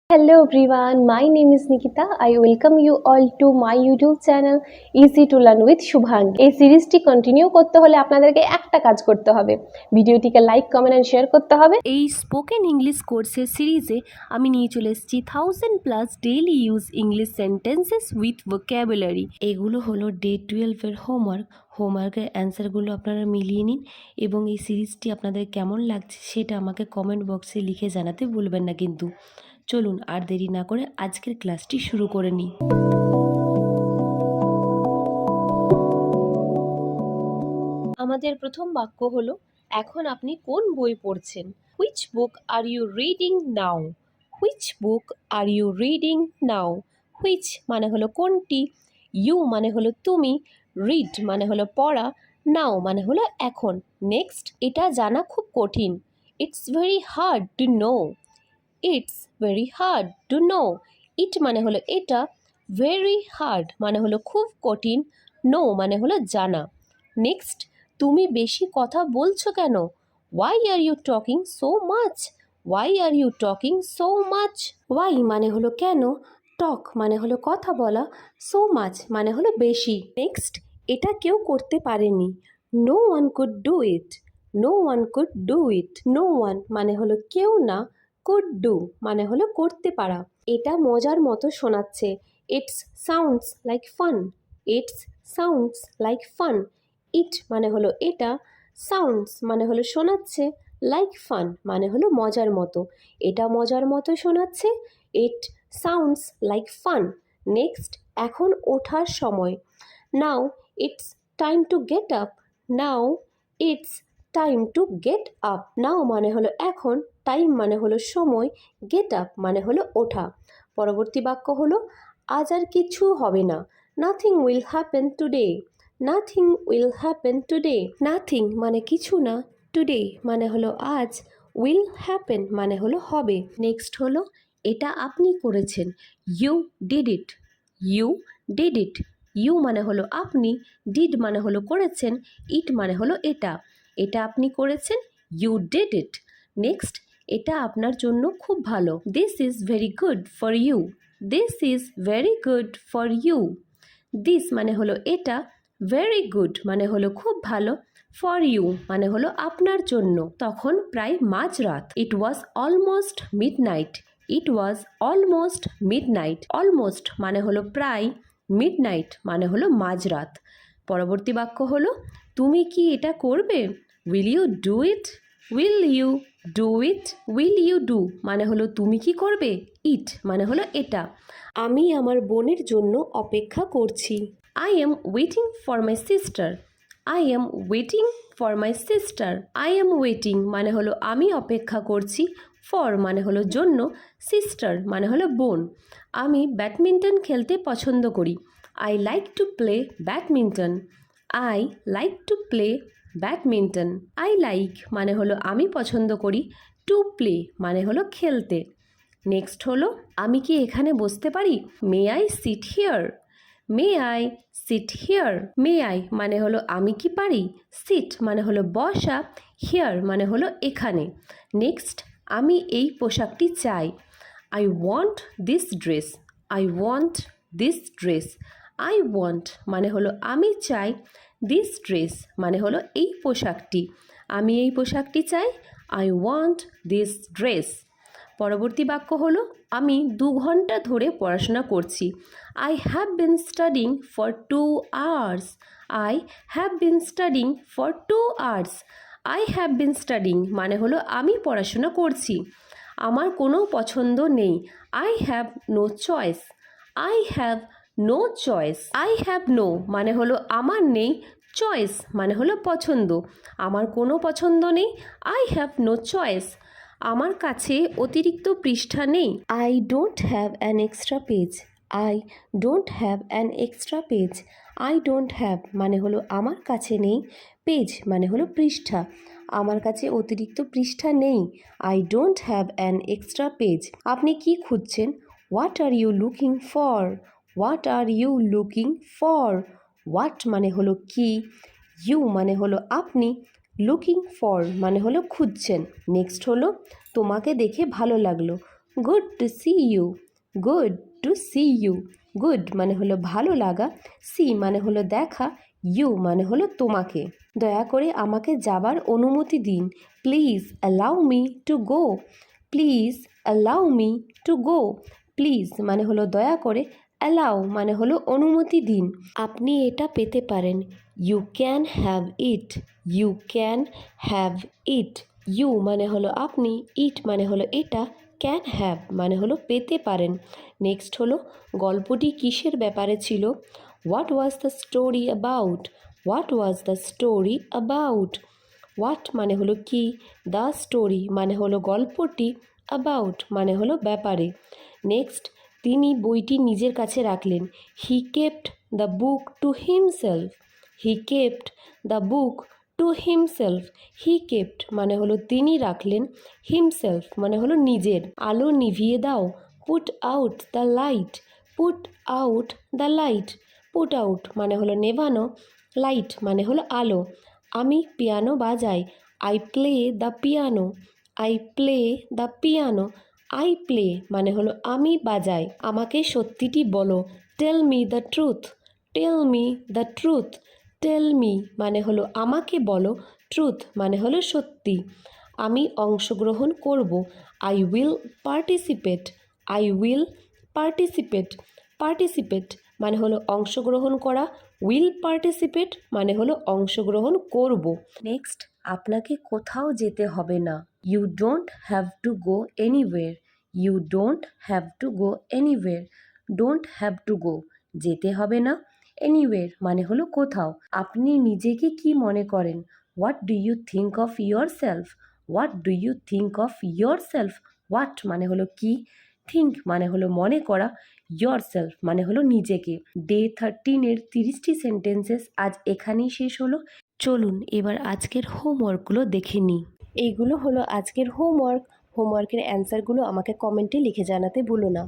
Hello everyone, my name is Nikita. I welcome you all to my YouTube channel Easy to Learn with Shubhangi. এই সিরিজটি continue করতে হলে আপনাদেরকে একটা কাজ করতে হবে, ভিডিওটিকে লাইক কমেন্ট এন্ড শেয়ার করতে হবে। এই স্পোকেন ইংলিশ কোর্সের সিরিজে আমি নিয়ে চলে এসেছি 1000+ daily use English sentences with vocabulary. এগুলো হলো ডে 12-এর হোমওয়ার্কের অ্যান্সারগুলো আপনারা মিলিয়ে নিন এবং এই সিরিজটি আপনাদের কেমন লাগছে সেটা আমাকে কমেন্ট বক্সে লিখে জানাতে ভুলবেন না কিন্তু। চলুন আর দেরি না করে আজকের ক্লাসটি শুরু করে নিই। আমাদের প্রথম বাক্য হলো, এখন আপনি কোন বই পড়ছেন? Which book are you reading now? Which book are you reading now? Which মানে হলো কোনটি, you মানে হলো তুমি, read মানে হলো পড়া, now মানে হলো এখন। নেক্সট, এটা জানা খুব কঠিন। It's very hard to know. It's very hard to know. It মানে হলো এটা, very hard মানে হলো খুব কঠিন, know মানে হলো জানা। নেক্সট, তুমি বেশি কথা বলছো কেন? Why are you talking so much? Why are you talking so much? Why মানে হলো কেন, talk মানে হলো কথা বলা, so much মানে হলো বেশি। নেক্সট, এটা কেউ করতে পারেনি। No one could do it. No one could do it. No one মানে হলো কেউ না, could do মানে হলো করতে পারা। এটা মজার মতো শোনাচ্ছে। It sounds like fun. It sounds like fun. It মানে হলো এটা, সাউন্ডস মানে হলো শোনাচ্ছে, লাইক ফান মানে হলো মজার মতো। এটা মজার মতো শোনাচ্ছে, it sounds like fun. Next, এখন ওঠার সময়। Now it's time to get up. Now it's time to get up. Now মানে হলো এখন, টাইম মানে হলো সময়, গেট আপ মানে হলো ওঠা। পরবর্তী বাক্য হলো, আজ আর কিছু হবে না। Nothing will happen today. Nothing will happen today. Nothing মানে কিছু না, টুডে মানে হলো আজ, উইল হ্যাপেন মানে হলো হবে। নেক্সট হলো, এটা আপনি করেছেন। You did it. You did it. You মানে হলো আপনি, ডিড মানে হলো করেছেন, ইট মানে হলো এটা। এটা আপনি করেছেন, ইউ ডিড ইট। নেক্সট, এটা আপনার জন্য খুব ভালো। This is very good for you. This is very good for you. This মানে হলো এটা, ভেরি গুড মানে হলো খুব ভালো, ফর ইউ মানে হলো আপনার জন্য। তখন প্রায় মাঝরাত। It was almost midnight. It was almost midnight. Almost মানে হলো প্রায়, মিডনাইট মানে হলো মাঝরাত। পরবর্তী বাক্য হলো, তুমি কি এটা করবে? Will you do it? Will you do it? Will you do মানে হলো তুমি কি করবে, ইট মানে হলো এটা। আমি আমার বোনের জন্য অপেক্ষা করছি। I am waiting for my sister. I am waiting for my sister. I am waiting মানে হলো আমি অপেক্ষা করছি, for মানে হলো জন্য, sister মানে হলো বোন। আমি ব্যাডমিন্টন খেলতে পছন্দ করি। I like to play badminton. I like to play badminton. I like মানে হলো আমি পছন্দ করি, to play মানে হলো খেলতে। নেক্সট হলো, আমি কি এখানে বসতে পারি? May I sit here? May I sit here? May I মানে হলো আমি কি পারি, সিট মানে হলো বসা, হিয়ার মানে হলো এখানে। নেক্সট, আমি এই পোশাকটি চাই। I want this dress. I want this dress. I want মানে হলো আমি চাই, দিস ড্রেস মানে হলো এই পোশাকটি। আমি এই পোশাকটি চাই, আই ওয়ান্ট দিস ড্রেস। পরবর্তী বাক্য হলো, আমি 2 ঘন্টা ধরে পড়াশোনা করছি। I have been studying for 2 hours. I have been studying for 2 hours. I have been studying মানে হলো আমি পড়াশোনা করছি। আমার কোনো পছন্দ নেই। I have no choice. I have no choice. I have no মানে হলো আমার নেই, চয়েস মানে হলো পছন্দ। আমার কোনো পছন্দ নেই, আই হ্যাভ নো চয়েস। আমার কাছে অতিরিক্ত পৃষ্ঠা নেই। I don't have an extra page. I don't have an extra page. I don't have মানে হলো আমার কাছে নেই, পেজ মানে হলো পৃষ্ঠা। আমার কাছে অতিরিক্ত পৃষ্ঠা নেই। I don't have an extra page. আপনি কি খুঁজছেন? What are you looking for? What are you looking for? What মানে হলো কি, ইউ মানে হলো আপনি, লুকিং ফর মানে হলো খুঁজছেন। নেক্সট হলো, তোমাকে দেখে ভালো লাগলো। Good to see you, good to see you. Good মানে হলো ভালো লাগা, সি মানে হলো দেখা, ইউ মানে হলো তোমাকে। দয়া করে আমাকে যাবার অনুমতি দিন, please allow me to go, please allow me to go. Please মানে হলো দয়া করে, অ্যালাউ মানে হলো অনুমতি দিন। আপনি এটা পেতে পারেন, you can have it, you can have it. You মানে হলো আপনি, ইট মানে হলো এটা, ক্যান হ্যাভ মানে হলো পেতে পারেন। নেক্সট হলো গল্পটি কিসের ব্যাপারে ছিল, what was the story about, what was the story about. What মানে হলো কি, দ্য স্টোরি মানে হলো গল্পটি, অ্যাবাউট মানে হলো ব্যাপারে। নেক্সট, তিনি বইটি নিজের কাছে রাখলেন, হি kept the book to himself, he kept the book to himself. He kept মানে হলো তিনি রাখলেন, হিমসেলফ মানে হলো নিজের। আলো নিভিয়ে দাও, put out the light, put out the light. Put out মানে হলো নেভানো, লাইট মানে হলো আলো। আমি পিয়ানো বাজাই, I play the piano, I play the piano. I play মানে হলো আমি বাজাই। আমাকে সত্যিটি বলো, tell me the truth, tell me the truth. Tell me মানে হলো আমাকে বলো, ট্রুথ মানে হলো সত্যি। আমি অংশগ্রহণ করব, I will participate, I will participate. Participate মানে হলো অংশগ্রহণ করা, উইল পার্টিসিপেট মানে হলো অংশগ্রহণ করব। নেক্সট, আপনাকে কোথাও যেতে হবে না, you don't have to go anywhere, you don't have to go anywhere. Don't have to go যেতে হবে না, এনিওয়ের মানে হলো কোথাও। আপনি নিজেকে কি মনে করেন, what do you think of yourself, what do you think of yourself. What মানে হলো কি, থিঙ্ক মানে হলো মনে করা, ইয়োর সেলফ মানে হলো নিজেকে। ডে 13-এর 30টি সেন্টেন্সেস আজ এখানেই শেষ হলো। চলুন এবার আজকের হোমওয়ার্কগুলো দেখে নিই। এইগুলো হলো আজকের হোমওয়ার্ক। হোমওয়ার্কের অ্যান্সারগুলো আমাকে কমেন্টে লিখে জানাতে ভুলো না।